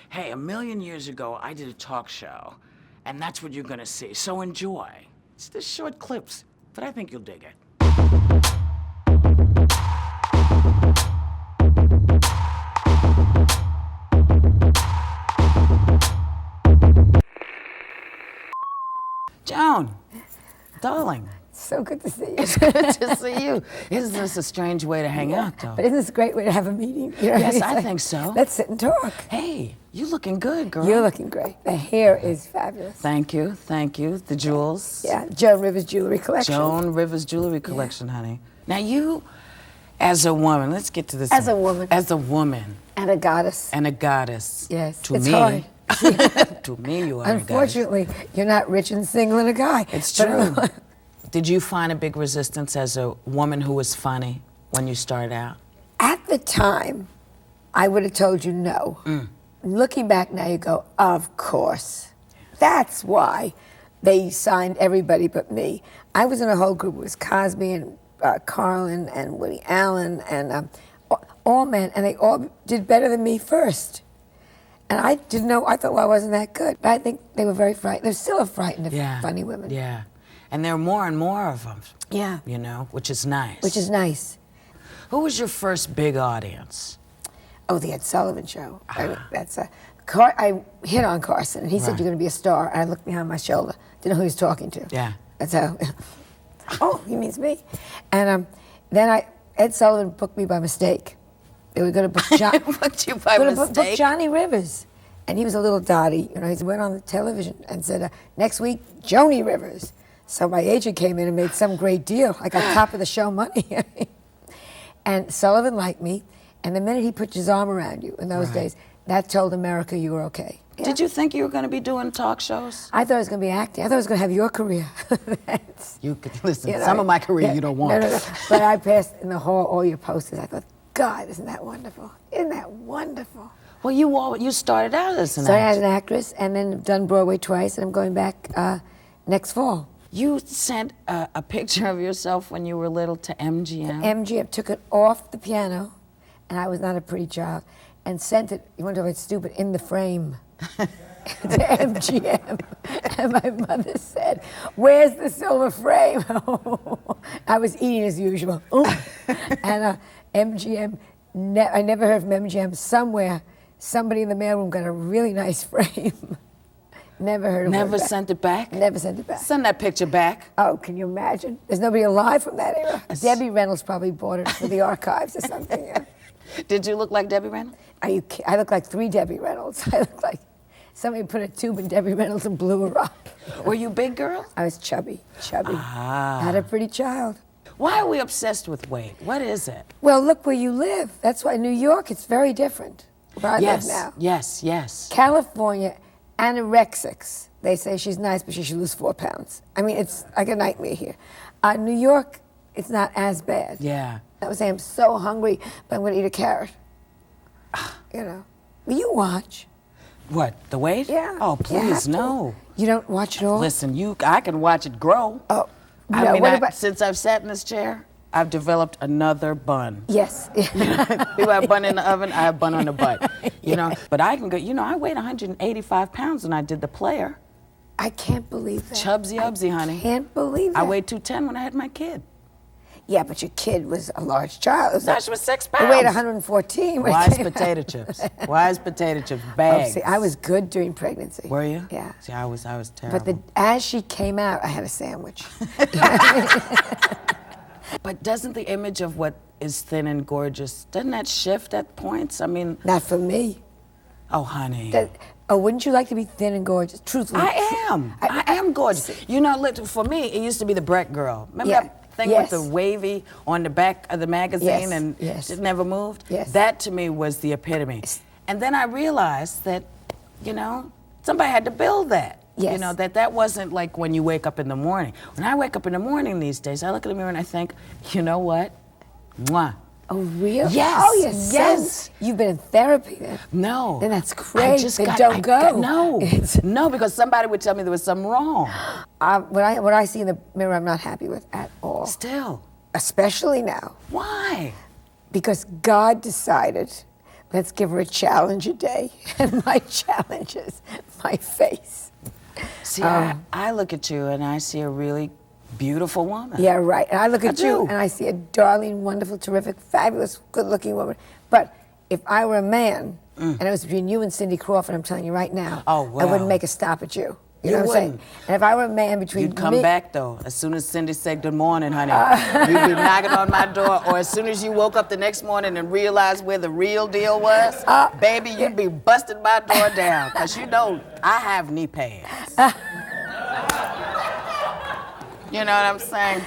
Hey, a million years ago, I did a talk show, and that's what you're gonna see, so enjoy. It's just short clips, but I think you'll dig it. Joan, darling. So good to see you. It's good to see you. Isn't this a strange way to hang out, though? But isn't this a great way to have a meeting? You know, Yes, I think so. Let's sit and talk. Hey, you looking good, girl. You're looking great. The hair is fabulous. Thank you, thank you. The jewels. Yeah, Joan Rivers Jewelry Collection. Joan Rivers Jewelry Collection, honey. Now you, as a woman, let's get to this. As a woman. As a woman. And a goddess. And a goddess. Yes, To it's me. hard. To me, you are a goddess. Unfortunately, you're not rich and single and a guy. It's true. Did you find a big resistance as a woman who was funny when you started out? At the time, I would have told you no. Looking back now, you go, of course. That's why they signed everybody but me. I was in a whole group. It was Cosby and Carlin and Woody Allen and all men, and they all did better than me first. And I didn't know, I thought, well, I wasn't that good. But I think they were very frightened. They're still frightened of funny women. Yeah. And there are more and more of them. Yeah. You know, which is nice. Which is nice. Who was your first big audience? Oh, the Ed Sullivan Show. I mean, that's I hit on Carson, and he said, you're going to be a star. And I looked behind my shoulder. Didn't know who he was talking to. Yeah. That's how, oh, he means me. And then Ed Sullivan booked me by mistake. They were going to book John. Booked you by mistake? Book Johnny Rivers. And he was a little dotty. You know, he went on the television and said, next week, Joni Rivers. So my agent came in and made some great deal. I got top of the show money. And Sullivan liked me. And the minute he put his arm around you in those days, that told America you were okay. Yeah. Did you think you were going to be doing talk shows? I thought I was going to be acting. I thought I was going to have your career. You could listen. You know, some of my career you don't want. No. But I passed in the hall all your posters. I thought, God, isn't that wonderful? Isn't that wonderful? Well, you started out as an Started actress. as an actress, and then done Broadway twice, and I'm going back next fall. You sent a picture of yourself when you were little to MGM. MGM took it off the piano, and I was not a pretty child, and sent it, you want to know what's stupid, in the frame to MGM. And my mother said, where's the silver frame? I was eating as usual. And MGM, I never heard from MGM. Somewhere, somebody in the mailroom got a really nice frame. Never heard of it. Never sent it back? Never sent it back. Send that picture back. Oh, can you imagine? There's nobody alive from that era. Debbie Reynolds probably bought it for the archives or something. Yeah. Did you look like Debbie Reynolds? I look like 3 Debbie Reynolds. I look like somebody put a tube in Debbie Reynolds and blew her up. Were you big girl? I was chubby. Had a pretty child. Why are we obsessed with weight? What is it? Well, look where you live. That's why New York, it's very different where I live now. Yes. California, anorexics. They say she's nice, but she should lose 4 pounds. I mean, it's like a nightmare here. New York, it's not as bad. Yeah. I would say I'm so hungry, but I'm going to eat a carrot. You know. Will you watch? What, the weight? Yeah. Oh, please, no. You don't watch it all? Listen, I can watch it grow. Oh, no. I mean, What about? since I've sat in this chair, I've developed another bun. Yes. You have bun in the oven, I have bun on the butt. You know, but I can go, I weighed 185 pounds when I did The Player. I can't believe that. Chubsy-ubsy, honey. Can't believe that. I weighed 210 when I had my kid. Yeah, but your kid was a large child. No, she was 6 pounds. I weighed 114. when Wise it came potato out. chips. Wise potato chips, Oh, bags. see, I was good during pregnancy. Were you? Yeah. See, I was terrible. But as she came out, I had a sandwich. But doesn't the image of what is thin and gorgeous, doesn't that shift at points? I mean... Not for me. Oh, honey. Wouldn't you like to be thin and gorgeous? Truthfully. I am. I am gorgeous. You know, for me, it used to be the Brett girl. Remember that thing with the wavy on the back of the magazine and it never moved? Yes. That to me was the epitome. And then I realized that, somebody had to build that. Yes. You know, that wasn't like when you wake up in the morning. When I wake up in the morning these days, I look in the mirror and I think, you know what? Mwah. Oh, really? Yes. Oh, yes. You've been in therapy then? No. Then that's great. Don't go. No, because somebody would tell me there was something wrong. What I see in the mirror, I'm not happy with at all. Still. Especially now. Why? Because God decided let's give her a challenge a day. And my challenge is my face. See, I look at you and I see a really beautiful woman. Yeah, right. And I look at you and I see a darling, wonderful, terrific, fabulous, good-looking woman. But if I were a man, and it was between you and Cindy Crawford, I'm telling you right now, I wouldn't make a stop at you. You know what I'm saying? And if I were a man between You'd come back, though. As soon as Cindy said good morning, honey, you'd be knocking on my door. Or as soon as you woke up the next morning and realized where the real deal was, baby, you'd be busting my door down. Because you know I have knee pads. You know what I'm saying?